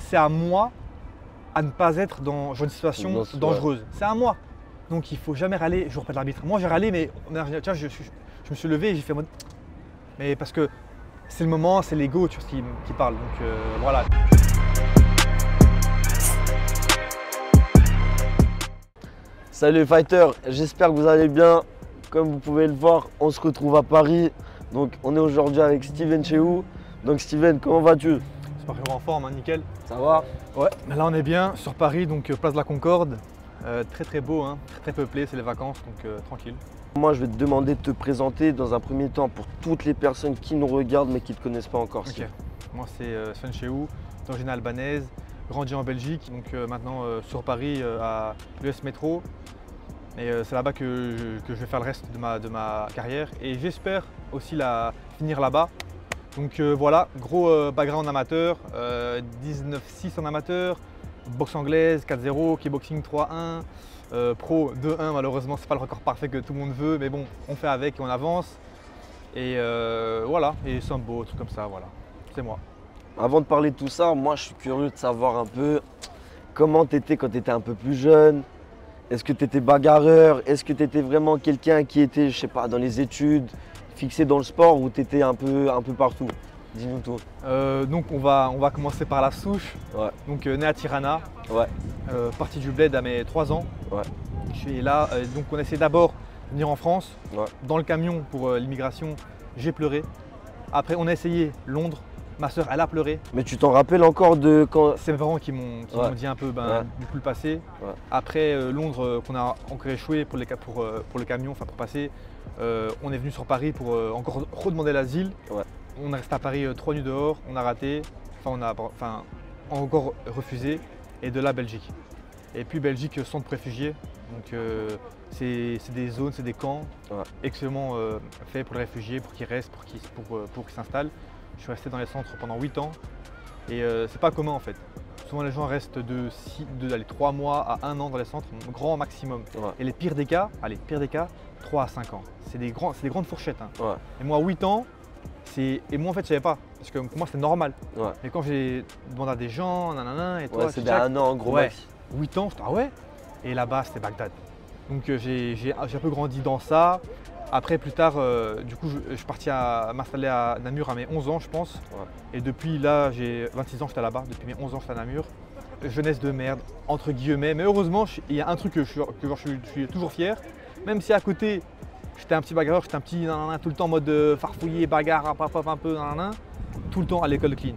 c'est à moi à ne pas être dans une situation dangereuse. C'est à moi. Donc il ne faut jamais râler, je répète l'arbitre. Moi j'ai râlé, mais tiens, je me suis levé et j'ai fait mode. Mais parce que c'est le moment, c'est l'ego qui parle. Donc voilà. Salut les fighters, j'espère que vous allez bien. Comme vous pouvez le voir, on se retrouve à Paris. Donc on est aujourd'hui avec Steven Chehou. Donc Steven, comment vas-tu? J'espère que en forme, hein, nickel. Ça va? Ouais, là on est bien sur Paris, donc place de la Concorde. Très beau, hein, très peuplé, c'est les vacances, donc tranquille. Moi je vais te demander de te présenter dans un premier temps pour toutes les personnes qui nous regardent mais qui ne te connaissent pas encore. Ok, moi c'est Steven Chehou, d'origine albanaise, grandi en Belgique, donc maintenant sur Paris à l'US Métro. Et c'est là-bas que je vais faire le reste de ma carrière et j'espère aussi finir là-bas. Donc voilà, gros background amateur, 19-6 en amateur, boxe anglaise 4-0, kickboxing 3-1, pro 2-1, malheureusement c'est pas le record parfait que tout le monde veut, mais bon, on fait avec et on avance. Et voilà, et sambo, truc comme ça, voilà, c'est moi. Avant de parler de tout ça, moi je suis curieux de savoir un peu comment tu étais quand tu étais un peu plus jeune. Est-ce que tu étais bagarreur? Est-ce que tu étais vraiment quelqu'un qui était, je sais pas, dans les études, fixé dans le sport ou tu étais un peu partout? Dis-nous tout. Donc on va commencer par la souche. Ouais. Donc né à Tirana, ouais. Parti du bled à mes 3 ans. Ouais. Je suis là, donc on essaie d'abord de venir en France. Ouais. Dans le camion pour l'immigration, j'ai pleuré. Après on a essayé Londres, ma soeur elle a pleuré. Mais tu t'en rappelles encore de quand? C'est mes parents qui m'ont dit un peu du coup le passé. Ouais. Après Londres qu'on a encore échoué pour le camion, enfin pour passer, on est venu sur Paris pour encore redemander l'asile. Ouais. On est resté à Paris 3 nuits dehors, on a raté, on a encore refusé, et de là Belgique. Et puis Belgique, centre de réfugiés, donc c'est des zones, c'est des camps extrêmement faits pour les réfugiés, pour qu'ils restent, pour qu'ils s'installent. Je suis resté dans les centres pendant 8 ans et c'est pas commun en fait. Souvent les gens restent de 3 mois à 1 an dans les centres, grand maximum. Ouais. Et les pires des cas, 3 à 5 ans. C'est des grandes fourchettes. Hein. Ouais. Et moi 8 ans, et moi en fait je savais pas, parce que pour moi c'était normal. Ouais. Et quand j'ai demandé à des gens, nanana, et toi, c'était 1 an en gros max. 8 ans, ah ouais. Et là-bas c'était Bagdad. Donc j'ai un peu grandi dans ça. Après plus tard, du coup je suis parti m'installer à Namur à mes 11 ans je pense. Ouais. Et depuis là, j'ai 26 ans, j'étais là-bas, depuis mes 11 ans j'étais à Namur. Jeunesse de merde, entre guillemets, mais heureusement il y a un truc que je suis toujours fier, même si à côté j'étais un petit bagarreur, j'étais un petit tout le temps en mode farfouiller, bagarre, un peu, tout le temps à l'école de clean.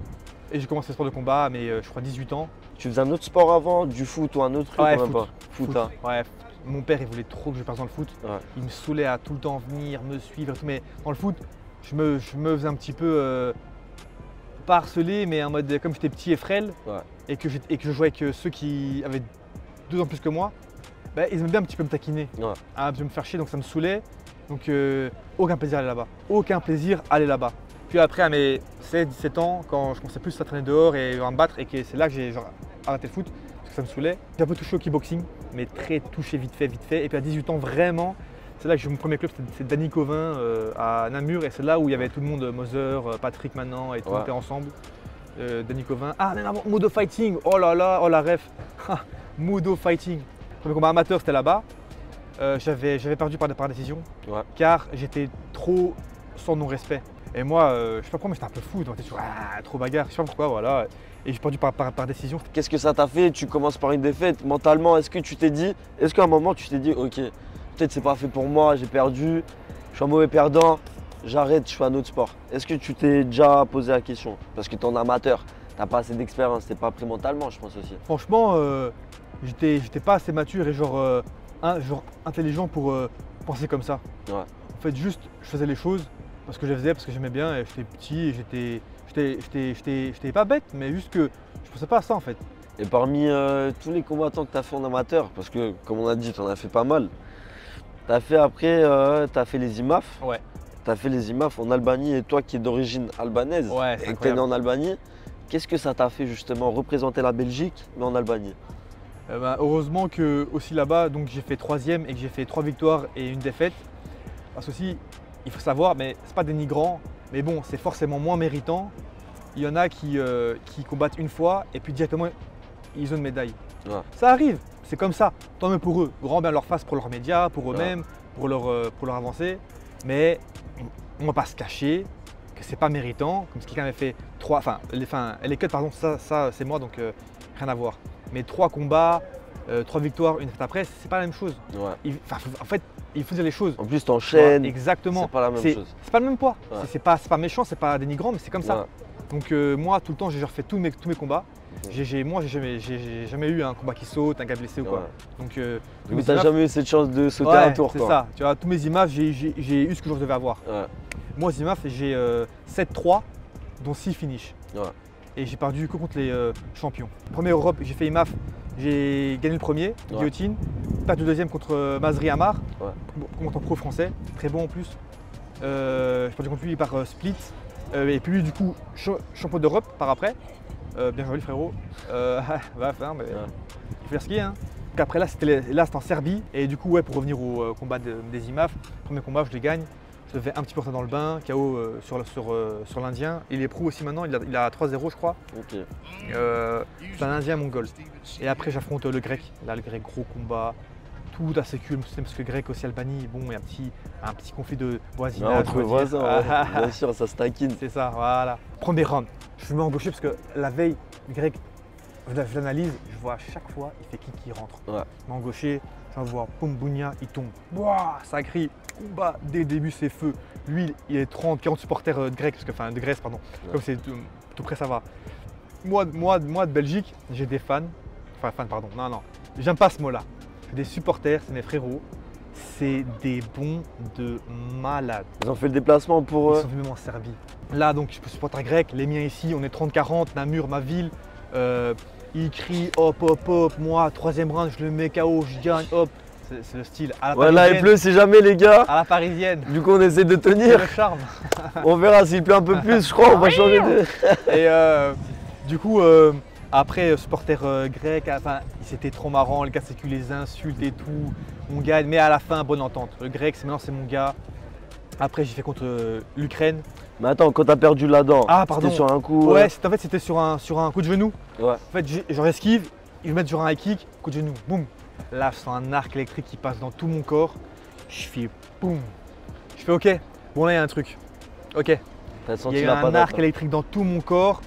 Et j'ai commencé le sport de combat à mes, je crois, 18 ans. Tu faisais un autre sport avant, du foot ou un autre truc? Ouais, foot. Hein. Ouais, mon père il voulait trop que je passe dans le foot. Ouais. Il me saoulait à tout le temps venir, me suivre et tout. Mais dans le foot, je me faisais un petit peu pas harceler, mais en mode comme j'étais petit et frêle et que je jouais avec ceux qui avaient 2 ans plus que moi, bah, ils aimaient bien un petit peu me taquiner, un peu me faire chier, donc ça me saoulait. Donc aucun plaisir à aller là-bas. Aucun plaisir à aller là-bas. Puis après à mes 16-17 ans, quand je commençais plus à traîner dehors et à me battre, et que c'est là que j'ai arrêté le foot, parce que ça me saoulait. J'ai un peu touché au kickboxing, mais très touché vite fait. Et puis à 18 ans vraiment, c'est là que j'ai mon premier club, c'est Danny Covin à Namur, et c'est là où il y avait tout le monde, Moser, Patrick maintenant, et tout le était ensemble. Danny Covin, Modo Fighting, oh là là, oh la ref, Modo Fighting. Premier combat amateur c'était là-bas. J'avais perdu par décision, car j'étais trop sans non-respect. Et moi, je sais pas pourquoi, mais j'étais un peu fou, donc toujours trop bagarre, je sais pas pourquoi, voilà. Et j'ai perdu par décision. Qu'est-ce que ça t'a fait? Tu commences par une défaite. Mentalement, est-ce qu'à un moment tu t'es dit, ok, peut-être c'est pas fait pour moi, j'ai perdu, je suis un mauvais perdant, j'arrête, je fais un autre sport. Est-ce que tu t'es déjà posé la question? Parce que tu es en amateur, t'as pas assez d'expérience, t'es pas prêt mentalement, je pense aussi. Franchement, j'étais pas assez mature et genre intelligent pour penser comme ça. Ouais. En fait, juste, je faisais les choses parce que je les faisais, parce que j'aimais bien, et j'étais petit, et j'étais pas bête, mais juste que je pensais pas à ça en fait. Et parmi tous les combattants que tu as fait en amateur, parce que comme on a dit, tu en as fait pas mal, tu as fait après, tu as fait les IMAF. Ouais. Tu as fait les IMAF en Albanie, et toi qui es d'origine albanaise, et que tu es né en Albanie, qu'est-ce que ça t'a fait justement représenter la Belgique, mais en Albanie? Heureusement que aussi là-bas, donc j'ai fait 3e et que j'ai fait 3 victoires et une défaite. Parce qu'aussi, il faut savoir, mais c'est pas dénigrant, mais bon, c'est forcément moins méritant il y en a qui combattent une fois et puis directement ils ont une médaille. Ouais. Ça arrive, c'est comme ça. Tant mieux pour eux. Grand bien leur face pour leurs médias, pour eux-mêmes, pour leur avancée. Mais on ne va pas se cacher que c'est pas méritant. Comme si quelqu'un avait fait 3, les cuts, pardon, ça c'est moi, donc rien à voir. Mais 3 combats, 3 victoires, une défaite après, c'est pas la même chose. Ouais. En fait, il faut dire les choses. En plus, t'enchaînes. Exactement. C'est pas la même chose. C'est pas le même poids. Ouais. C'est pas méchant, c'est pas dénigrant, mais c'est comme ça. Donc moi, tout le temps, j'ai refait tous mes combats. Moi, j'ai jamais eu un combat qui saute, un gars blessé ou quoi. Donc, t'as jamais eu cette chance de sauter un tour. C'est ça. Tu vois, tous mes IMAF, j'ai eu ce que je devais avoir. Ouais. Moi, aux IMAF, j'ai 7-3, dont 6 finishes. Ouais. Et j'ai perdu que contre les champions. Premier Europe, j'ai fait IMAF, j'ai gagné le premier, guillotine. Perdu le deuxième contre Mazri Amar, contre un pro français, très bon en plus. J'ai perdu contre lui par split. Et puis lui, du coup, champion d'Europe par après. Bien joué, frérot. Il faut dire ce qu'il y a. Donc après, là, c'était en Serbie. Et du coup, pour revenir au combat des IMAF, premier combat, je les gagne. Je le fais un petit peu dans le bain, KO sur l'Indien. Il est pro aussi maintenant, il a 3-0, je crois. Okay. C'est un Indien mongol. Et après, j'affronte le Grec. Là, le Grec, gros combat. Tout assez cool, parce que Grec aussi, Albanie, bon, il y a un petit conflit de voisinage. Entre voisins, bien sûr, ça se taquine. C'est ça, voilà. Premier round, je me mets en gaucher parce que la veille, le Grec, je l'analyse, je vois à chaque fois, il fait qui rentre. Ouais. Je me mets en gaucher, j'en vois, poum, Bounia, il tombe. Ouah, ça crie, combat, dès le début, c'est feu. Lui, il est 30, 40 supporters de Grèce, pardon. Ouais. Comme c'est tout près, ça va. Moi, de Belgique, j'ai des fans. Enfin, fans, pardon, non, j'aime pas ce mot-là. Des supporters, c'est mes frérots, c'est des bons de malades. Ils ont fait le déplacement pour... Ils sont venus même en Serbie. Là, donc, je suis supporter grec, les miens ici, on est 30-40, Namur, ma ville. Ils crient hop, hop, hop, moi, 3e round, je le mets KO, je gagne, hop. C'est le style. À la ouais, là, il pleut, c'est jamais, les gars. À la parisienne. Du coup, on essaie de tenir. C'est le charme. On verra s'il pleut un peu plus, je crois, on va changer de... Et du coup... Après, supporters grecs, c'était trop marrant, les gars, c'est que les insultes et tout, on gagne, mais à la fin, bonne entente. Le grec, maintenant, c'est mon gars. Après, j'ai fait contre l'Ukraine. Mais attends, quand t'as perdu la dent, c'était sur un coup. Ouais, en fait, c'était sur un coup de genou. Ouais. En fait, j'en esquive, ils me mettent sur un high kick, coup de genou, boum. Là, je sens un arc électrique qui passe dans tout mon corps. Je fais boum. Je fais OK. Bon, là, il y a un truc. OK. Il y a eu un arc électrique dans tout mon corps.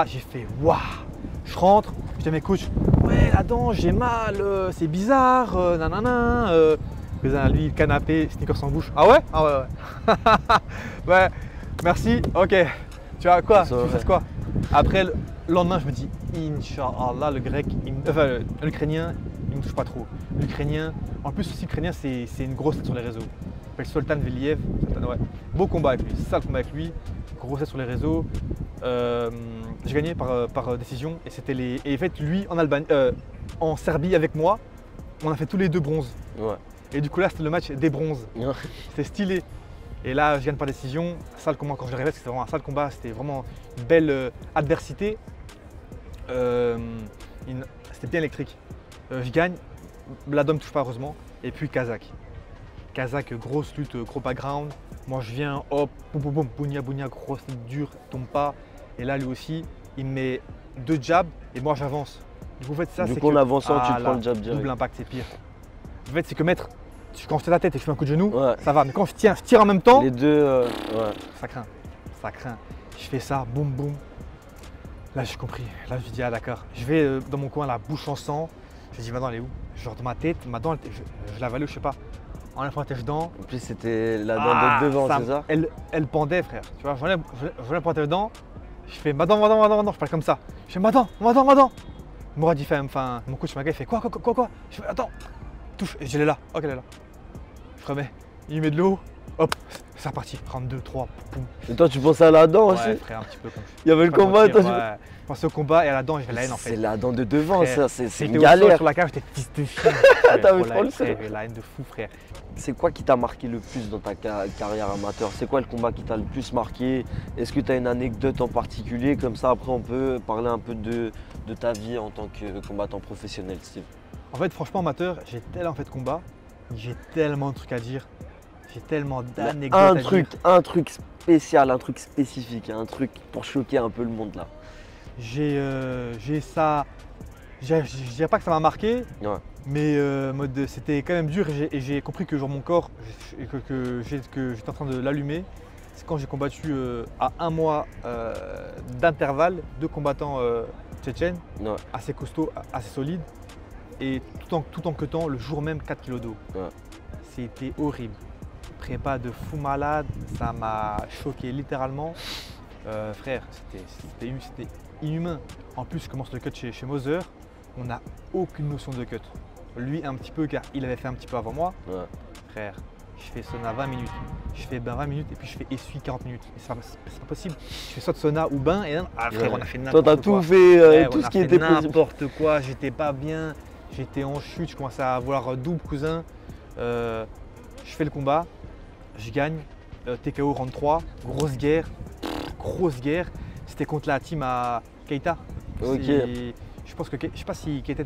J'ai fait waouh. Je rentre, je dis à mes coachs, ouais, la dent, j'ai mal, c'est bizarre, nanana. Lui, le canapé, sneakers en bouche. Ah ouais? Ah ouais. Ouais, merci, ok. Tu vois quoi? Tu fais quoi? Après, le lendemain, je me dis, Inch'Allah, le grec, l'Ukrainien, il me touche pas trop. L'Ukrainien, en plus aussi, l'Ukrainien, c'est une grosse tête sur les réseaux. Il s'appelle Soltan Veliev. Ouais. Beau combat avec lui, sale combat avec lui. Grosse tête sur les réseaux. J'ai gagné par décision et c'était et en fait lui en Serbie avec moi, on a fait tous les 2 bronzes. Ouais. Et du coup là c'était le match des bronzes. Ouais. C'était stylé. Et là je gagne par décision, sale combat quand je l'ai c'était vraiment un sale combat, c'était vraiment une belle adversité. C'était bien électrique. Je gagne, la dame ne touche pas heureusement. Et puis Kazakh, grosse lutte, gros background. Moi je viens, hop, boum boum boum, bounia, grosse dure, tombe pas. Et là lui aussi, il me met 2 jabs et moi j'avance. Du coup en fait ça c'est en avançant tu prends le jab direct. Double impact, c'est pire. En fait c'est que quand je tire la tête et que je fais un coup de genou, ça va. Mais quand je tire en même temps, les deux, ça craint. Je fais ça, boum boum. Là j'ai compris, là je dis ah d'accord. Je vais dans mon coin, la bouche en sang. Je dis ma dent elle est où? Genre dans ma tête, ma dent je l'avale, je sais pas. En la pointage dent. En plus c'était la dent de devant, c'est ça? Elle pendait frère. Tu vois, je la pointage dent. Je fais ma dent, je parle comme ça. Je fais ma dent. Mourad il fait, mon coach il fait quoi? Je fais attends, touche, et je l'ai là, ok elle est là. Je remets, il met de l'eau, hop, c'est reparti, 32, 3, poum. Et toi tu pensais à la dent aussi? Ouais frère, un petit peu comme ça. Il y avait le combat et toi je pensais au combat et à la dent, j'avais la haine en fait. C'est la dent de devant, frère, ça, c'est une galère. Sur la cage, j'étais fils de chien. T'avais trop le seum. J'avais la haine de fou frère. C'est quoi qui t'a marqué le plus dans ta carrière amateur? C'est quoi le combat qui t'a le plus marqué? Est-ce que tu as une anecdote en particulier? Comme ça, après, on peut parler un peu de ta vie en tant que combattant professionnel, Steve. En fait, franchement, amateur, j'ai tellement fait de combats, j'ai tellement de trucs à dire. J'ai tellement d'anecdotes. Un truc spécial, un truc spécifique, un truc pour choquer un peu le monde là. J'ai ça. Je dirais pas que ça m'a marqué, mais c'était quand même dur et j'ai compris que genre, mon corps, que j'étais en train de l'allumer. C'est quand j'ai combattu à 1 mois d'intervalle 2 combattants tchétchènes, assez costauds, assez solides, et tout en queutant le jour même 4 kilos d'eau. C'était horrible. Prépa de fou malade, ça m'a choqué littéralement. Frère, c'était inhumain. En plus, je commence le cut chez Moser. On n'a aucune notion de cut. Lui, un petit peu, car il avait fait un petit peu avant moi. Frère, je fais sauna 20 minutes. Je fais bain 20 minutes et puis je fais essuie 40 minutes. C'est pas possible. Je fais soit sauna ou bain et frère, on a fait n'importe quoi. Toi, t'as tout fait, tout ce qui était possible. N'importe quoi, j'étais pas bien. J'étais en chute, je commençais à avoir double cousin. Je fais le combat, je gagne. TKO round 3, grosse guerre. C'était contre la team à Keita. Je pense que je sais pas si Keita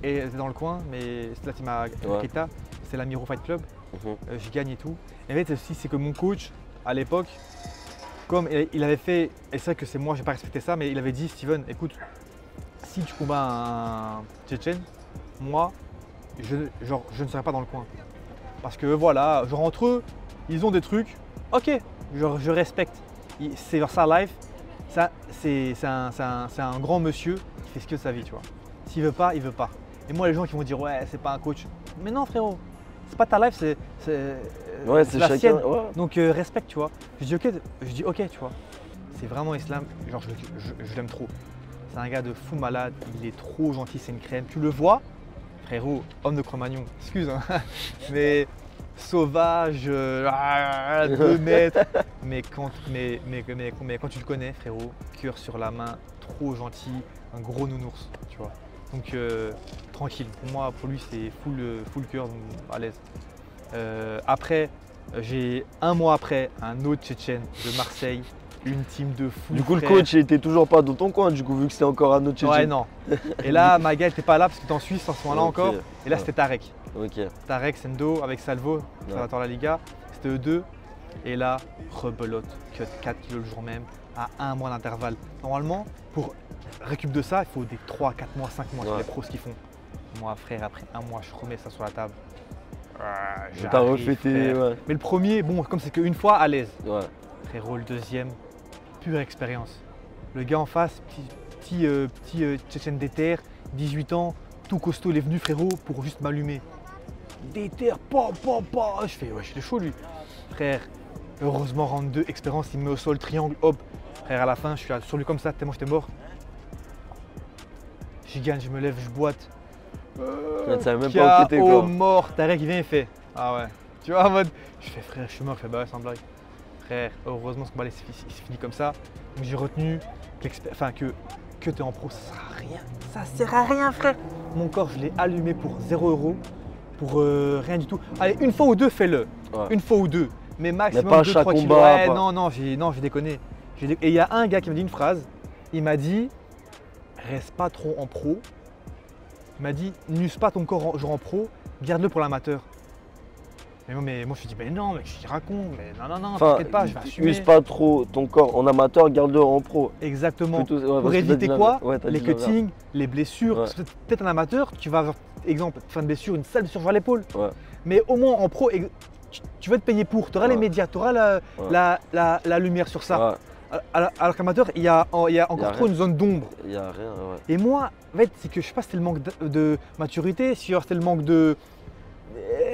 était dans le coin, mais c'était la team à Keita. C'est l'Amiro Fight Club. Je gagne et tout. Et en fait aussi c'est que mon coach à l'époque, comme il avait fait, et c'est vrai que c'est moi j'ai pas respecté ça, mais il avait dit Steven, écoute, si tu combats un Tchétchène, moi je ne serai pas dans le coin. Parce que voilà, genre entre eux, ils ont des trucs, ok, je respecte. C'est vers sa life, c'est un grand monsieur qui fait ce que sa vie, tu vois. S'il veut pas, il veut pas. Et moi les gens qui vont dire ouais c'est pas un coach. Mais non frérot, c'est pas ta life, c'est la sienne. Donc respecte, tu vois. Je dis ok, tu vois. C'est vraiment Islam, genre je l'aime trop. C'est un gars de fou malade, il est trop gentil, c'est une crème. Tu le vois, frérot, homme de Cro-Magnon, excuse, hein, mais sauvage, 2 mètres. Mais quand tu le connais, frérot, cœur sur la main, trop gentil, un gros nounours, tu vois. Donc tranquille, pour lui c'est full cœur, à l'aise. Après, j'ai 1 mois après un autre Tchétchène de Marseille, une team de fous. Du coup, le coach était toujours pas dans ton coin, du coup, vu que c'était encore un autre Tchétchène. Ouais, non. Et là, Maga n'était pas là parce qu'il était en Suisse en ce moment-là encore. Et là, c'était Tarek. Tarek, Sendo avec Salvo, Salvatore La Liga. C'était eux deux. Et là, rebelote, cut 4 kilos le jour même, à 1 mois d'intervalle. Normalement, pour récup de ça, il faut des 3, 4 mois, 5 mois, c'est les pros ce qu'ils font. Moi, frère, après 1 mois, je remets ça sur la table. T'as refait tes. Mais le premier, bon, comme c'est qu'une fois, à l'aise. Frérot, le deuxième, pure expérience. Le gars en face, petit Tchétchène déter, 18 ans, tout costaud, il est venu, frérot, pour juste m'allumer. Déter, je fais, ouais, j'étais chaud lui. Frère, heureusement, round 2, expérience, il me met au sol, triangle, hop. Frère, à la fin, je suis sur lui comme ça, tellement j'étais mort. J'y gagne, je me lève, je boite. Tu savais même pas où t'étais, quoi. Mort, Tarek, il vient et fait. Ah ouais. Tu vois, en mode, je fais, frère, je suis mort, je fais, bah ouais, sans blague. Frère, heureusement, ce combat il s'est fini comme ça. Donc j'ai retenu que t'es en pro, ça sert à rien. Ça sert à rien, frère. Mon corps, je l'ai allumé pour 0 €, pour rien du tout. Allez, une fois ou deux, fais-le. Une fois ou deux. Mais maximum 2-3 kilos. Ouais, non, j'ai déconné. Et il y a un gars qui m'a dit une phrase. Il m'a dit, reste pas trop en pro. Il m'a dit, n'use pas ton corps genre en pro, garde-le pour l'amateur. Mais moi je me suis dit, mais non, mec, je raconte, mais non, t'inquiète pas, je vais assumer. Use pas trop ton corps en amateur, garde-le en pro. Exactement. Pour éviter quoi? Les cuttings, les blessures. Parce que peut-être un amateur, tu vas avoir, exemple, faire une blessure, une sale blessure vers l'épaule. Mais au moins en pro, tu vas te payer pour, tu auras les médias, tu auras la lumière sur ça. Alors qu'amateur, il y a encore trop une zone d'ombre. Il n'y a rien, Et moi, en fait, c'est que je sais pas si c'était le manque de maturité, si c'était le manque de.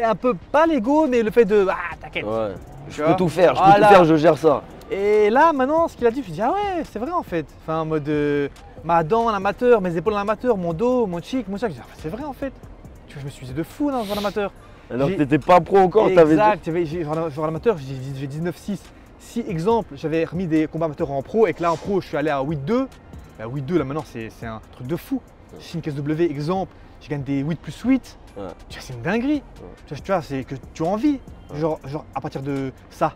Un peu, pas l'ego, mais le fait de. Ah, t'inquiète. Je peux tout faire, je gère ça. Et là, maintenant, ce qu'il a dit, je me dis, ah ouais, c'est vrai en fait. Enfin, en mode, ma dent en amateur, mes épaules en amateur, mon dos, mon cheek, c'est vrai en fait. Tu vois, je me suis dit de fou dans un amateur. Alors que t'étais pas pro encore, Exact, genre amateur, j'ai 19-6. Si, exemple, j'avais remis des combats amateurs en pro et que là, en pro, je suis allé à 8-2, 8-2, là maintenant, c'est un truc de fou. Chine KSW, exemple, je gagne des 8+8. Tu vois, c'est une dinguerie. Tu vois, c'est que tu as envie. Genre, à partir de ça.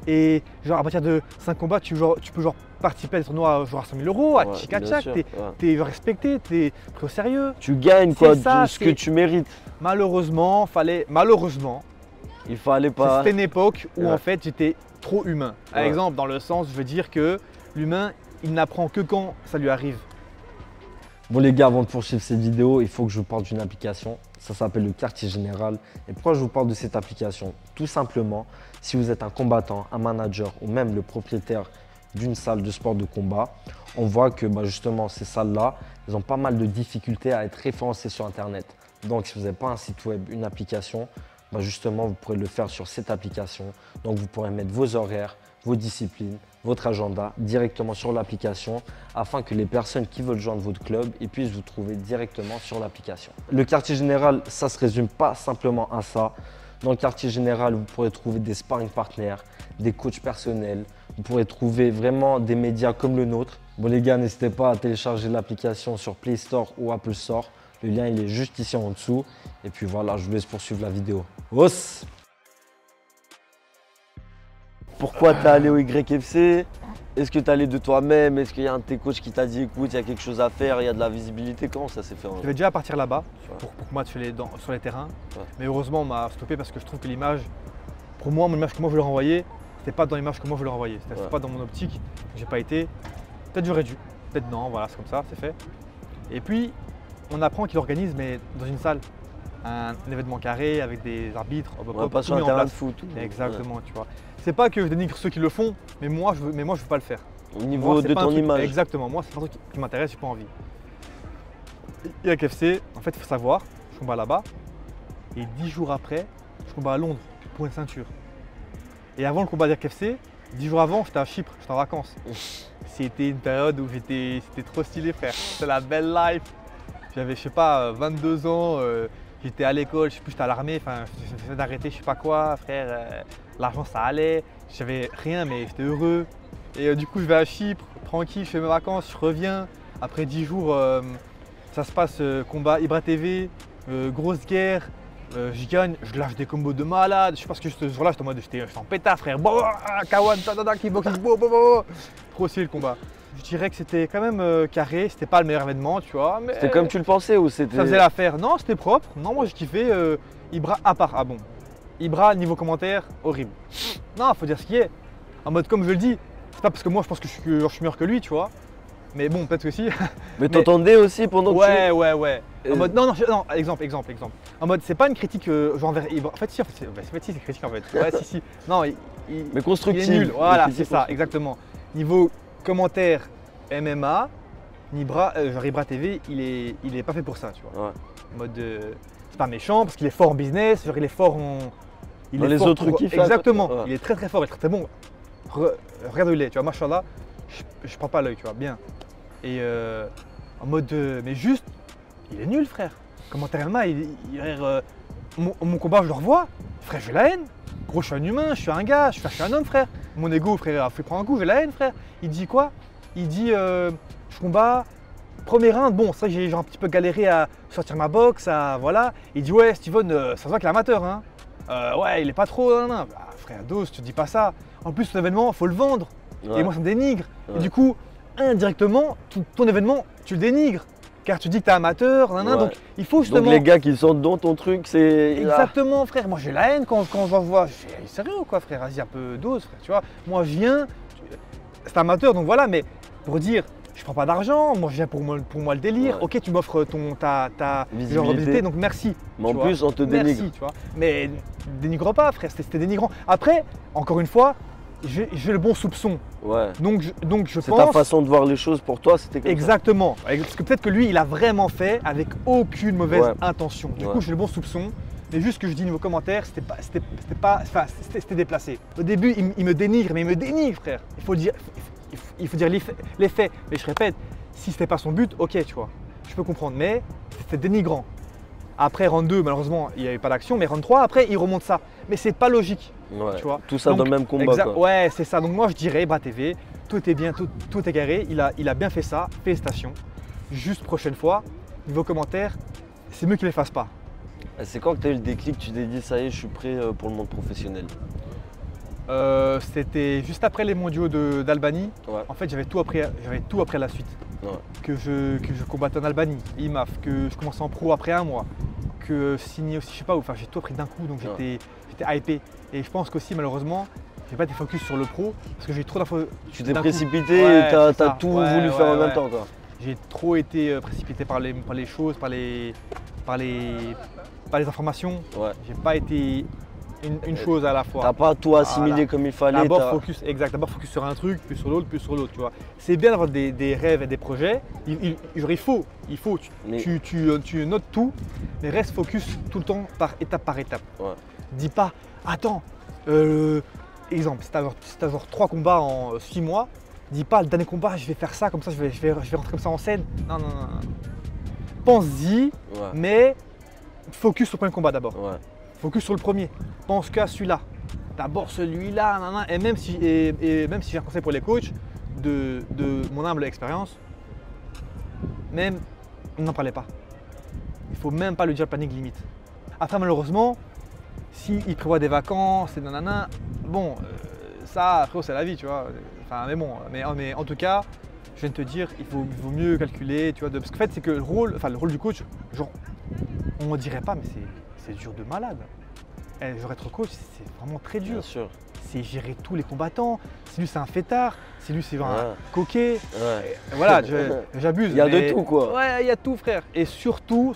Et genre, à partir de 5 combats, tu peux participer à des tournois à 100 000 €, à Tchik-Tchak, t'es respecté, t'es pris au sérieux. Tu gagnes quoi, ce que tu mérites. Malheureusement, Il fallait pas. C'était une époque où en fait j'étais trop humain. Par exemple, dans le sens, je veux dire que l'humain, il n'apprend que quand ça lui arrive. Bon les gars, avant de poursuivre cette vidéo, il faut que je vous parle d'une application. Ça s'appelle le Quartier Général. Et pourquoi je vous parle de cette application? Tout simplement, si vous êtes un combattant, un manager ou même le propriétaire d'une salle de sport de combat, on voit que justement ces salles-là, elles ont pas mal de difficultés à être référencées sur Internet. Donc si vous n'avez pas un site web, une application, justement vous pourrez le faire sur cette application. Donc vous pourrez mettre vos horaires, vos disciplines, votre agenda directement sur l'application afin que les personnes qui veulent joindre votre club puissent vous trouver directement sur l'application. Le quartier général, ça ne se résume pas simplement à ça. Dans le quartier général, vous pourrez trouver des sparring partners, des coachs personnels, vous pourrez trouver vraiment des médias comme le nôtre. Bon les gars, n'hésitez pas à télécharger l'application sur Play Store ou Apple Store. Le lien il est juste ici en dessous. Et puis voilà, je vous laisse poursuivre la vidéo. Os! Pourquoi tu es allé au YFC? Est-ce que tu es allé de toi-même? Est-ce qu'il y a un de tes coachs qui t'a dit écoute, il y a quelque chose à faire, il y a de la visibilité? Comment ça s'est fait? Je devais déjà partir là-bas pour match sur les terrains. Mais heureusement, on m'a stoppé parce que je trouve que l'image, pour moi, l'image que moi je voulais renvoyer, c'était pas dans l'image que moi je voulais renvoyer. C'était pas dans mon optique. J'ai pas été. Peut-être j'aurais dû. Peut-être non, voilà, c'est comme ça, c'est fait. Et puis, on apprend qu'il organise, mais dans une salle, un événement carré avec des arbitres. Pas sur un terrain de foot. Exactement, tu vois. C'est pas que je dénigre ceux qui le font, mais moi je veux pas le faire. Au niveau de ton image. Exactement, moi c'est pas un truc qui m'intéresse, j'ai pas envie. YFC, en fait il faut savoir, je combats là-bas et 10 jours après, je combats à Londres pour une ceinture. Et avant le combat d'YFC, 10 jours avant, j'étais à Chypre, j'étais en vacances. C'était une période où c'était trop stylé frère, c'était la belle life. J'avais je sais pas 22 ans, j'étais à l'école, je sais plus, j'étais à l'armée, enfin j'essayais d'arrêter je sais pas quoi frère. L'argent ça allait, j'avais rien mais j'étais heureux. Et du coup je vais à Chypre, tranquille, je fais mes vacances, je reviens. Après 10 jours, ça se passe, combat Ibra TV, grosse guerre, je gagne, je lâche des combos de malade. Je sais pas ce que ce jour-là, j'étais en mode, j'étais en pétard frère. Kawan, kickboxing, trop stylé le combat. Je dirais que c'était quand même carré, c'était pas le meilleur événement, tu vois. C'était comme tu le pensais ou c'était… Ça faisait l'affaire. Non, c'était propre. Non, moi j'ai kiffé. Ibra à part. Ah bon. Ibra, niveau commentaire, horrible. Non, faut dire ce qui est. En mode, comme je le dis, c'est pas parce que moi je pense que je suis meilleur que lui, tu vois. Mais bon, peut-être que si. Mais t'entendais aussi pendant que Ouais. En mode, non, exemple. En mode, c'est pas une critique genre vers Ibra. En fait, si, c'est une critique en fait. Ouais, si. Non, mais constructif. Il est nul. Voilà, c'est ça, exactement. Niveau commentaire MMA, Ibra TV, il est pas fait pour ça, tu vois. Ouais. En mode, c'est pas méchant parce qu'il est fort en business, genre il est fort en… Il est les autres trucs qu'il fait. Exactement, il est très fort, il est très bon. Regarde où il est, tu vois, machallah, je prends pas l'œil, tu vois, bien. Et en mode, mais juste, il est nul frère. Commentaire MMA, mon combat je le revois, frère j'ai la haine. Gros, je suis un humain, je suis un gars, je suis un homme frère. Mon ego frère a fait prendre un coup, j'ai la haine frère. Il dit quoi? Il dit je combats, premier round, bon c'est vrai que j'ai un petit peu galéré à sortir ma boxe, voilà. Il dit ouais Steven, ça se voit qu'il est amateur hein. Ouais il est pas trop, Bah, frère Dos, tu te dis pas ça. En plus ton événement, faut le vendre. Ouais. Et moi ça me dénigre. Ouais. Et du coup, indirectement, ton événement, tu le dénigres. Car tu dis que tu es amateur, donc il faut justement… Donc les gars qui sont dans ton truc, c'est… Exactement frère, moi j'ai la haine quand je vois, je fais sérieux ou quoi frère, vas-y un peu dose frère, tu vois. Moi je viens, c'est amateur donc voilà, mais pour dire, je prends pas d'argent, moi je viens pour moi le délire, ouais. Ok tu m'offres ta visibilité, donc merci. Mais en plus on te dénigre. Merci, tu vois. Mais dénigre pas frère, c'était dénigrant. Après, encore une fois, j'ai le bon soupçon. Ouais. Donc je pense… C'est ta façon de voir les choses pour toi, c'était comme exactement. Ça. Parce que peut-être que lui, il a vraiment fait avec aucune mauvaise intention. Du coup, j'ai le bon soupçon. Mais juste ce que je dis niveau commentaire, c'était déplacé. Au début, il me dénigre, mais il me dénigre, frère. Il faut dire les faits. Mais je répète, si c'était pas son but, ok, tu vois. Je peux comprendre, mais c'était dénigrant. Après, round 2, malheureusement, il n'y avait pas d'action, mais round 3, après, il remonte ça. Mais c'est pas logique, tu vois. Tout ça dans le même combat, quoi. Ouais, c'est ça. Donc moi, je dirais, Ibra TV, tout est bien, tout est carré. Il a bien fait ça, félicitations. Juste prochaine fois, niveau commentaire, c'est mieux qu'il ne les fasse pas. C'est quand que tu as eu le déclic, tu t'es dit, ça y est, je suis prêt pour le monde professionnel? C'était juste après les mondiaux d'Albanie. Ouais. En fait, j'avais tout appris à la suite. Ouais. Que je combattais en Albanie, IMAF, que je commençais en pro après un mois. que signer aussi, je sais pas, enfin j'ai tout appris d'un coup, donc j'étais hypé. Et je pense qu'aussi malheureusement, j'ai pas été focus sur le pro parce que j'ai eu trop d'infos. Tu t'es précipité et t'as tout voulu faire en même temps quoi. J'ai trop été précipité par les choses, par les informations. Ouais. J'ai pas été une chose à la fois. T'as pas tout assimilé comme il fallait. D'abord focus, exact. D'abord focus sur un truc, puis sur l'autre, tu vois. C'est bien d'avoir des rêves et des projets. Il faut. Tu notes tout, mais reste focus tout le temps par étape. Ouais. Dis pas, attends, exemple, si t'as genre 3 combats en 6 mois, dis pas le dernier combat, je vais faire ça, comme ça, je vais rentrer comme ça en scène. Non. Pense-y, mais focus sur le premier combat d'abord. Ouais. Focus sur le premier. Pense qu'à celui-là. D'abord celui-là, et même si j'ai un conseil pour les coachs, de mon humble expérience, même n'en parlez pas. Il faut même pas lui dire le planning limite. Après malheureusement, s'il prévoit des vacances et nanana, bon, ça après c'est la vie, tu vois. Enfin mais bon, mais en tout cas, je viens de te dire, il vaut mieux calculer, tu vois, parce qu'en fait c'est que le rôle du coach, genre, on ne dirait pas, mais c'est dur de malade. Genre être coach, c'est vraiment très dur. Bien sûr. C'est gérer tous les combattants. Si lui c'est un fêtard, si lui c'est un coquet. Ouais. Voilà, j'abuse. Il y a de tout quoi. Ouais, il y a tout frère. Et surtout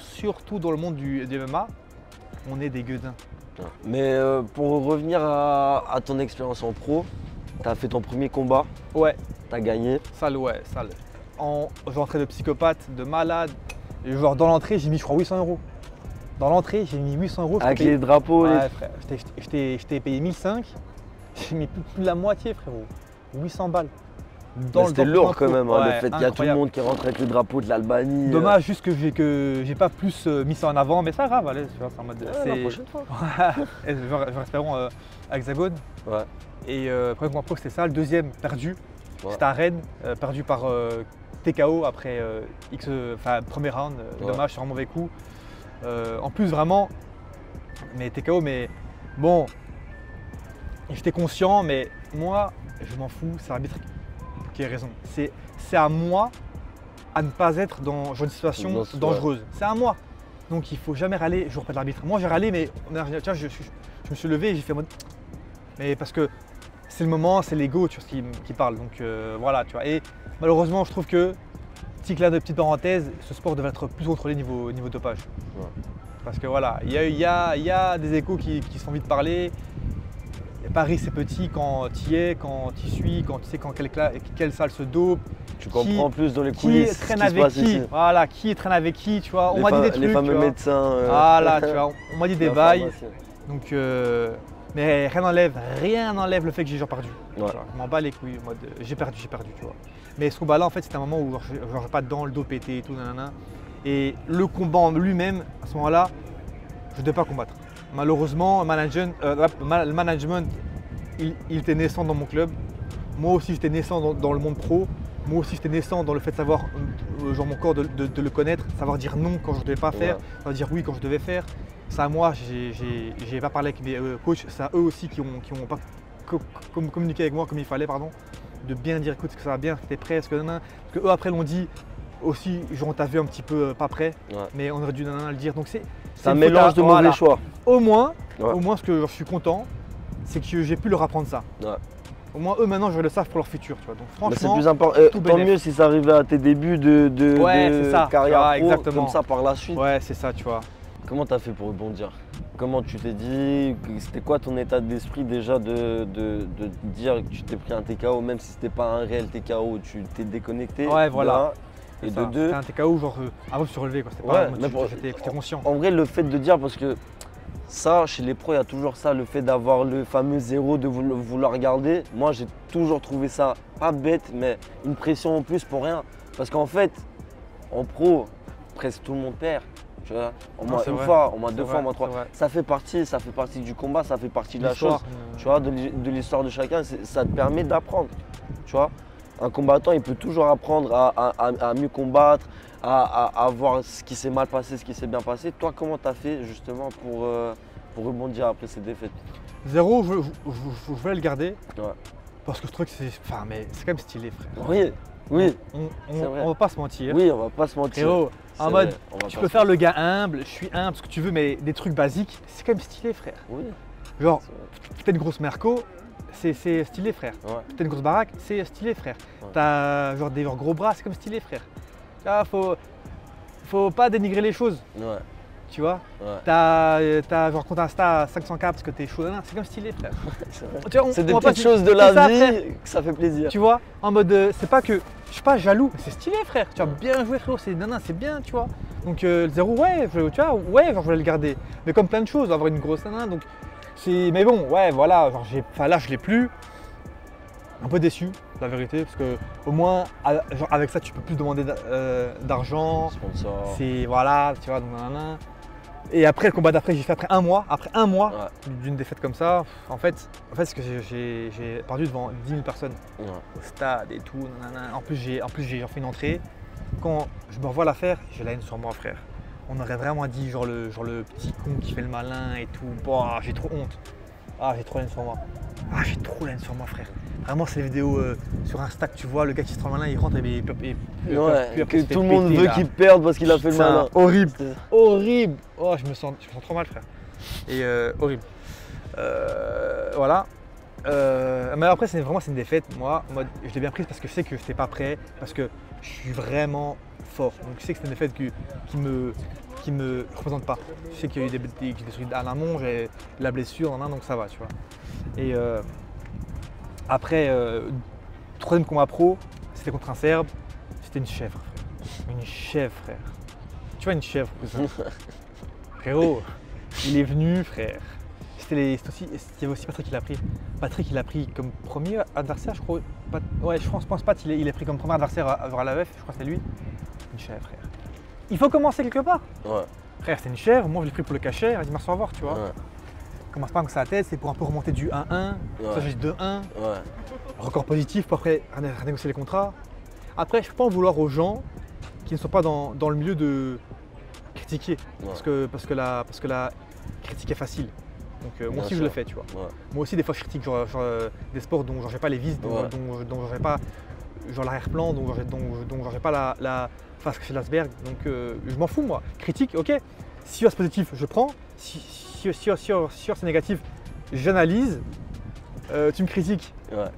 dans le monde du MMA, on est des gueudins. Mais pour revenir à ton expérience en pro, tu as fait ton premier combat. Ouais. Tu as gagné. Sale. J'entrais de psychopathe, de malade. Et genre dans l'entrée, j'ai mis je crois 800 €. Dans l'entrée, j'ai mis 800 €. Avec les drapeaux. Ouais, frère. Je t'ai payé 1005. J'ai mis plus de la moitié, frérot. 800 balles. C'était lourd quand même, le fait qu'il y a tout le monde qui rentre avec le drapeau de l'Albanie. Dommage juste que j'ai pas plus mis ça en avant, mais c'est pas grave, allez, c'est en mode. La prochaine fois. Genre espérons à Hexagone. Ouais. Et le premier combat pro c'était ça, le deuxième perdu. C'était à Rennes, perdu par TKO après premier round. Dommage, sur un mauvais coup. En plus vraiment, mais TKO, mais bon, j'étais conscient, mais moi je m'en fous, c'est l'arbitre qui a raison. C'est à moi à ne pas être dans une situation dangereuse. C'est à moi. Donc il ne faut jamais râler, je ne pas de l'arbitre. Moi j'ai râlé, mais tiens, je me suis levé et j'ai fait mode. Mais parce que c'est le moment, c'est l'ego qui parle. Donc voilà, tu vois. Et malheureusement, je trouve que, petite parenthèse, ce sport devrait être plus contrôlé niveau dopage. Ouais. Parce que voilà, il y a des échos qui sont envie de parler. Paris c'est petit quand tu y es, quand tu suis, quand tu sais quelle salle se dope. Tu comprends plus dans les coulisses. Qui traîne avec qui, voilà, qui traîne avec qui, tu vois. On m'a dit des trucs. Les fameux médecins. Voilà, tu vois, on m'a dit des bails. Donc, mais rien n'enlève le fait que j'ai perdu. Ouais. Je m'en bats les couilles, en mode j'ai perdu, tu vois. Mais ce combat-là, en fait, c'était un moment où je n'avais pas dedans, le dos pété et tout, nanana. Et le combat en lui-même, à ce moment-là, je ne devais pas combattre. Malheureusement, le management, il était naissant dans mon club. Moi aussi, j'étais naissant dans le monde pro. Moi aussi, j'étais naissant dans le fait de savoir, genre mon corps, de le connaître, savoir dire non quand je ne devais pas faire, savoir dire oui quand je devais faire. Ça, moi, j'ai pas parlé avec mes coachs, c'est à eux aussi qui ont pas communiqué avec moi comme il fallait, pardon. De bien dire, écoute, que ça va bien, que t'es prêt, parce que eux après l'ont dit aussi, genre on t'a vu un petit peu pas prêt, mais on aurait dû le dire. Donc c'est un mélange de mauvais choix. Au moins, ce que je suis content, c'est que j'ai pu leur apprendre ça. Ouais. Au moins eux maintenant je le savent pour leur futur, tu vois. Donc franchement, c'est plus important. Tant mieux si ça arrivait à tes débuts de carrière pro, comme ça par la suite. Ouais, c'est ça, tu vois. Comment tu as fait pour rebondir? Comment tu t'es dit? C'était quoi ton état d'esprit déjà de dire que tu t'es pris un TKO, même si c'était pas un réel TKO, tu t'es déconnecté? Ouais, voilà. Et de deux. C'était un TKO genre avant de se relever, quoi. C'était pas j'étais conscient. En vrai, le fait de dire, parce que ça, chez les pros, il y a toujours ça, le fait d'avoir le fameux zéro, de vouloir garder. Moi, j'ai toujours trouvé ça pas bête, mais une pression en plus pour rien. Parce qu'en fait, en pro, presque tout le monde perd. Tu vois, au moins une fois, au moins deux fois, au moins trois. Ça fait partie du combat, ça fait partie de la chose. Tu vois, de l'histoire de chacun, ça te permet d'apprendre. Tu vois, un combattant, il peut toujours apprendre à mieux combattre, à voir ce qui s'est mal passé, ce qui s'est bien passé. Toi, comment tu as fait justement pour rebondir après ces défaites? Zéro, je vais le garder. Ouais. Parce que je trouve que c'est quand même stylé, frère. Oui. Oui. On va pas se mentir. Oui, on va pas se mentir. Frérot, en mode, tu peux faire le gars humble, je suis humble, ce que tu veux, mais des trucs basiques, c'est quand même stylé, frère. Oui. Genre, t'as une grosse merco, c'est stylé, frère. Ouais. T'as une grosse baraque, c'est stylé, frère. Ouais. T'as genre des gros bras, c'est comme stylé, frère. Là, faut pas dénigrer les choses. Ouais. Tu vois, ouais. T'as genre compte Insta à 500K parce que t'es chaud, c'est comme stylé, frère. C'est des petites choses de la vie que ça fait plaisir. Tu vois, en mode, c'est pas que je suis pas jaloux, mais c'est stylé, frère. Tu as bien joué, frérot, c'est bien, tu vois. Donc le 0, ouais, tu vois, ouais, genre je voulais le garder. Mais comme plein de choses, avoir une grosse nana, donc c'est. Mais bon, ouais, voilà, genre là je l'ai plus. Un peu déçu, la vérité, parce que au moins, genre, avec ça, tu peux plus demander d'argent. Sponsor. C'est voilà, tu vois, donc nanana. Et après le combat d'après, j'ai fait après un mois d'une défaite comme ça, en fait c'est que j'ai perdu devant 10 000 personnes au stade et tout. Nanana. En plus j'ai fait une entrée. Quand je me revois la faire, j'ai la haine sur moi, frère. On aurait vraiment dit genre le petit con qui fait le malin et tout. Bon, j'ai trop honte. J'ai trop la haine sur moi. J'ai trop la haine sur moi, frère. Vraiment, c'est les vidéos sur Insta que tu vois, le gars qui se trompe malin, il rentre et que tout le monde veut qu'il perde parce qu'il a fait le malin. Horrible, horrible. Oh, je me sens trop mal, frère. Et horrible. Voilà. Mais après, c'est une défaite. Moi, en mode, je l'ai bien prise parce que je sais que je n'étais pas prêt, parce que je suis vraiment fort. Donc, je sais que c'est une défaite qui me représente pas. Je sais qu'il y a eu des trucs à l'amont, j'ai la blessure en un, donc ça va, tu vois. Et après, troisième combat pro, c'était contre un Serbe. C'était une chèvre, frère. Une chèvre, frère. Tu vois une chèvre, cousin. Frérot, il est venu, frère. Il y avait aussi Patrick qui l'a pris. Patrick, il l'a pris comme premier adversaire, je crois. Ouais, je pense pas qu'il ait pris comme premier adversaire à la VF, je crois que c'est lui. Une chèvre, frère. Il faut commencer quelque part. Ouais. Frère, c'est une chèvre, moi je l'ai pris pour le cachet, il a dit merci au revoir, tu vois. Ouais. Commence pas avec sa tête, c'est pour un peu remonter du 1-1, ça j'ai 2-1. Ouais. Record positif pour après renégocier les contrats. Après, je peux pas en vouloir aux gens qui ne sont pas dans le milieu de critiquer. Ouais. Parce que la critique est facile. Donc moi aussi je le fais, tu vois. Ouais. Moi aussi des fois je critique genre des sports dont j'ai pas les vis, dont j'ai pas genre l'arrière-plan, dont j'ai pas la face cachée de l'iceberg. Donc je m'en fous moi. Critique, ok. Si c'est positif, je prends. Si c'est négatif, j'analyse. Tu me critiques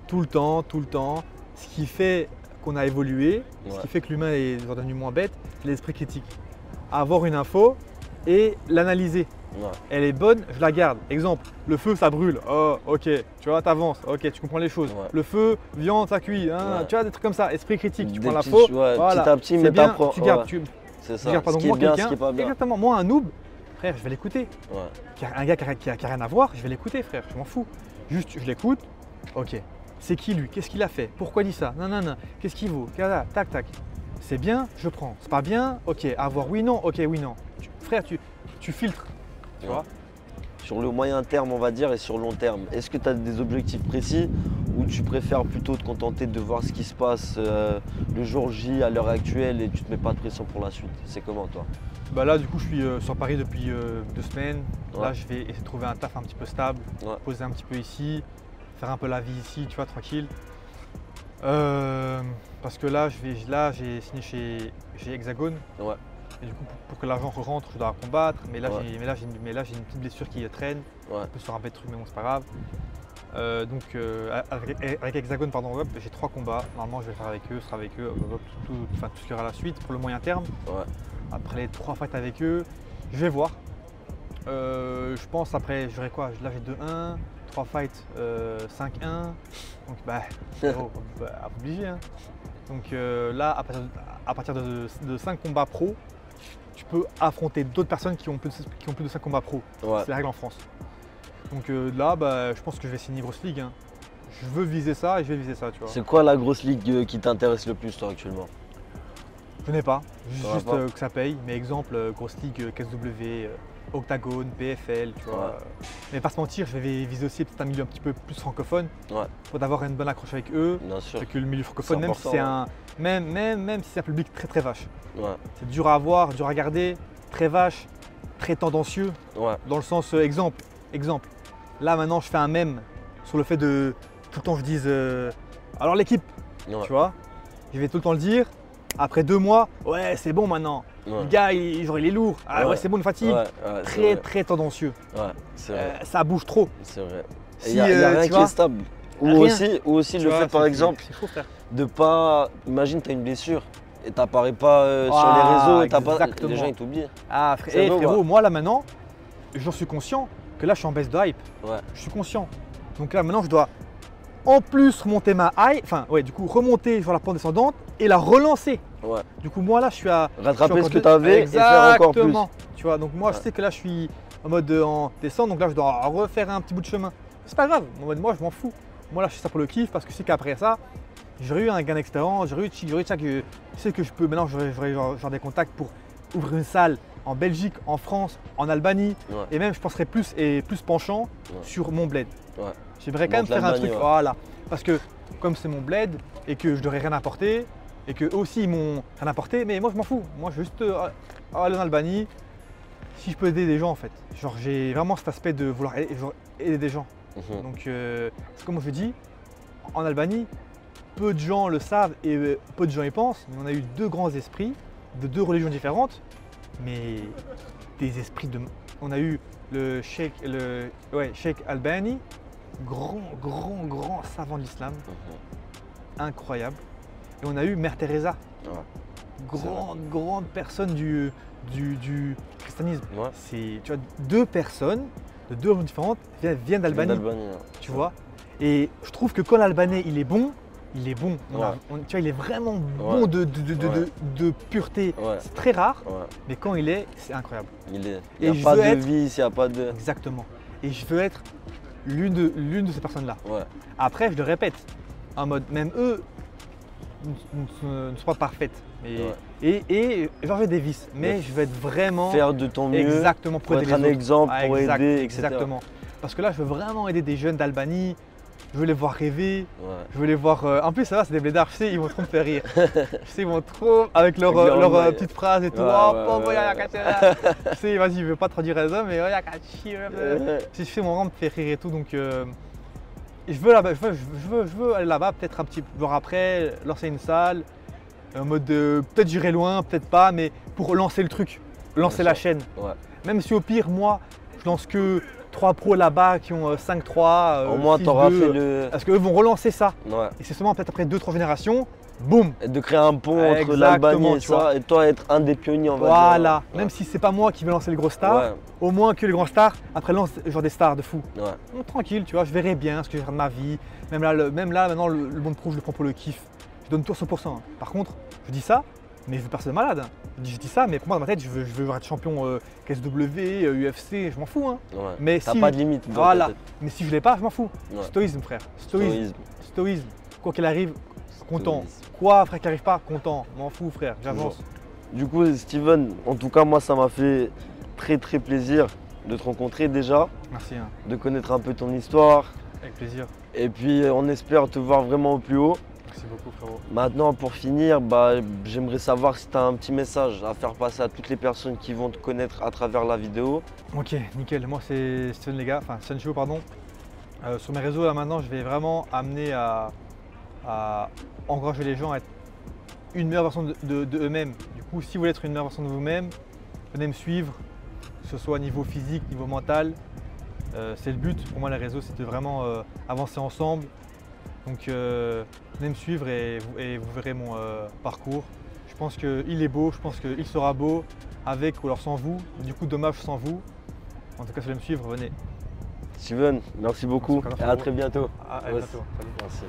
tout le temps. Ce qui fait qu'on a évolué, ce qui fait que l'humain est devenu moins bête, c'est l'esprit critique. Avoir une info et l'analyser. Ouais. Elle est bonne, je la garde. Exemple, le feu ça brûle, oh ok, tu vois, t'avances, ok, tu comprends les choses. Ouais. Le feu, viande, ça cuit, hein, tu vois, des trucs comme ça, esprit critique, tu prends l'info, voilà. Petit à petit, mais t'apprends. Tu gardes, c'est ça, tu gardes, ce qui est bien, ce qui est pas bien. Exactement, moi un noob, frère, je vais l'écouter. Ouais. Un gars qui a rien à voir, je vais l'écouter, frère, je m'en fous. Juste, je l'écoute, ok, c'est qui lui, qu'est-ce qu'il a fait, pourquoi il dit ça, non, qu'est-ce qu'il vaut, tac, c'est bien, je prends, c'est pas bien, ok, à voir, oui, non, ok, oui, non. Frère, tu filtres. Tu vois. Sur le moyen terme, on va dire, et sur le long terme, est-ce que tu as des objectifs précis ou tu préfères plutôt te contenter de voir ce qui se passe le jour J à l'heure actuelle et tu te mets pas de pression pour la suite? C'est comment toi? Bah là, du coup, je suis sur Paris depuis 2 semaines. Ouais. Là, je vais essayer de trouver un taf un petit peu stable, poser un petit peu ici, faire un peu la vie ici, tu vois, tranquille. Parce que là, j'ai signé chez Hexagone. Ouais. Et du coup, pour que l'argent rentre, je dois combattre. Mais là, j'ai une petite blessure qui traîne. Ouais. Un peu sur un bête truc, mais bon, c'est pas grave. Avec Hexagone, j'ai 3 combats. Normalement, je vais le faire avec eux, ce sera avec eux, tout ce qu'il y aura à la suite pour le moyen terme. Ouais. Après les 3 fights avec eux, je vais voir. Je pense après, j'aurai quoi? Là, j'ai 2-1, 3 fights, 5-1. Donc, obligé. Hein. Donc là, à partir de 5 combats pro, tu peux affronter d'autres personnes qui ont plus de 5 combats pro. Ouais. C'est la règle en France. Donc là, je pense que je vais signer grosse ligue. Hein. Je veux viser ça et je vais viser ça, tu vois. C'est quoi la grosse ligue qui t'intéresse le plus toi actuellement? Je n'ai pas, juste que ça paye. Mais exemple, grosse ligue KSW, Octagone, PFL, tu vois. Ouais. Mais pas se mentir, je vais viser aussi peut-être un milieu un petit peu plus francophone. Ouais. Pour d'avoir une bonne accroche avec eux. Bien sûr. Avec le milieu francophone, même si c'est même si c'est un public très très vache. Ouais. C'est dur à avoir, dur à regarder, très vache, très tendancieux. Ouais. Dans le sens exemple. Là maintenant je fais un mème sur le fait de tout le temps je dise alors l'équipe, tu vois. je vais tout le temps le dire. Après 2 mois, ouais, c'est bon maintenant. Le gars, genre, il est lourd. Ah ouais, c'est bon, une fatigue. Très tendancieux. Ouais, c'est vrai. Ça bouge trop. C'est vrai. Il n'y a rien qui est stable. Ou aussi le fait, par exemple, de pas. Imagine, tu as une blessure et tu n'apparais pas sur les réseaux. Les gens, ils t'oublient. Ah, frérot, moi là maintenant, j'en suis conscient que là, je suis en baisse de hype. Ouais. Je suis conscient. Donc là, maintenant, je dois en plus remonter ma hype. Enfin, ouais, du coup, remonter sur la pente descendante et la relancer. Ouais. Du coup, moi là, je suis à. Rattraper ce que tu avais et faire encore plus. Tu vois, donc moi, je sais que là, je suis en mode en descente. Donc là, je dois refaire un petit bout de chemin. C'est pas grave. En mode, moi, je m'en fous. Moi là, je fais ça pour le kiff parce que c'est qu'après ça, j'aurais eu un gain d'expérience, j'aurais eu ça que je sais que je peux. Maintenant, j'aurais genre des contacts pour ouvrir une salle en Belgique, en France, en Albanie. Et même, je penserais plus penchant sur mon bled. J'aimerais quand même faire un truc. Voilà. Parce que comme c'est mon bled et que je n'aurais rien apporté et qu'eux aussi ils m'ont rien apporté, mais moi je m'en fous. Moi je veux juste aller en Albanie si je peux aider des gens en fait. Genre j'ai vraiment cet aspect de vouloir aider des gens. Donc c'est comme je dis, en Albanie, peu de gens le savent et peu de gens y pensent, mais on a eu 2 grands esprits de 2 religions différentes, mais des esprits de. On a eu le Cheikh Albani, grand savant de l'islam, incroyable. Et on a eu Mère Teresa, grande personne du christianisme. C'est, tu vois, 2 personnes de 2 religions différentes viennent d'Albanie, tu vois. Et je trouve que quand l'Albanais il est bon, tu vois, il est vraiment bon de pureté. C'est très rare, mais quand il est, c'est incroyable. Il n'y a pas de vice, il n'y a pas de. Exactement. Et je veux être l'une de ces personnes-là. Après, je le répète, en mode, même eux ne sont pas parfaites. Et genre j'ai des vices, mais je veux être vraiment. Faire de ton mieux. Exactement, pour être un exemple, pour aider, etc. Exactement. Parce que là, je veux vraiment aider des jeunes d'Albanie. Je veux les voir rêver, je veux les voir. En plus, ça va, c'est des blédards, je sais, ils vont trop me faire rire. Je sais, ils vont trop, avec leur petites phrases et tout. Je sais, vas-y, je veux pas traduire les hommes, mais je sais, mon rang me fait rire et tout. Donc, je veux aller là-bas, peut-être un petit peu après, lancer une salle, en mode peut-être j'irai loin, peut-être pas, mais pour lancer le truc, lancer la chaîne. Même si au pire, moi, je lance que 3 pros là-bas qui ont 5-3. Au moins, tu auras fait le. Parce qu'eux vont relancer ça. Et c'est seulement peut-être après 2-3 générations, boum. Et de créer un pont entre l'Albanie et ça, et toi être un des pionniers, on va dire. Voilà. Même si c'est pas moi qui vais lancer le gros star, au moins que les grands stars, après lancent genre des stars de fou. Donc, tranquille, tu vois, je verrai bien ce que je vais faire de ma vie. Même là maintenant, le monde pro, je le prends pour le kiff. Je donne tout à 100%. Par contre, je dis ça, mais je veux personne de malade. Je dis ça, mais pour moi, dans ma tête, je veux être champion KSW, UFC, je m'en fous. Mais t'as pas de limite. Voilà. Mais si je l'ai pas, je m'en fous. Stoïsme, frère. Stoïsme. Quoi qu'il arrive, content. Quoi, frère, qui arrive pas, content. M'en fous, frère. J'avance. Du coup, Steven, en tout cas, moi, ça m'a fait très plaisir de te rencontrer déjà. Merci. De connaître un peu ton histoire. Avec plaisir. Et puis, on espère te voir vraiment au plus haut. Merci beaucoup, frérot. Maintenant, pour finir, j'aimerais savoir si tu as un petit message à faire passer à toutes les personnes qui vont te connaître à travers la vidéo. Ok, nickel. Moi, c'est Steven les gars, enfin Steven Chio, pardon. Sur mes réseaux, là maintenant, je vais vraiment amener à encourager les gens à être une meilleure version de eux-mêmes. Du coup, si vous voulez être une meilleure version de vous-même, venez me suivre, que ce soit au niveau physique, niveau mental. C'est le but. Pour moi, les réseaux, c'est de vraiment avancer ensemble. Donc venez me suivre et vous verrez mon parcours. Je pense qu'il est beau, je pense qu'il sera beau avec ou alors sans vous. Du coup, dommage sans vous. En tout cas, si vous voulez me suivre, venez. Steven, merci beaucoup et à très bientôt. À bientôt. Salut. Merci.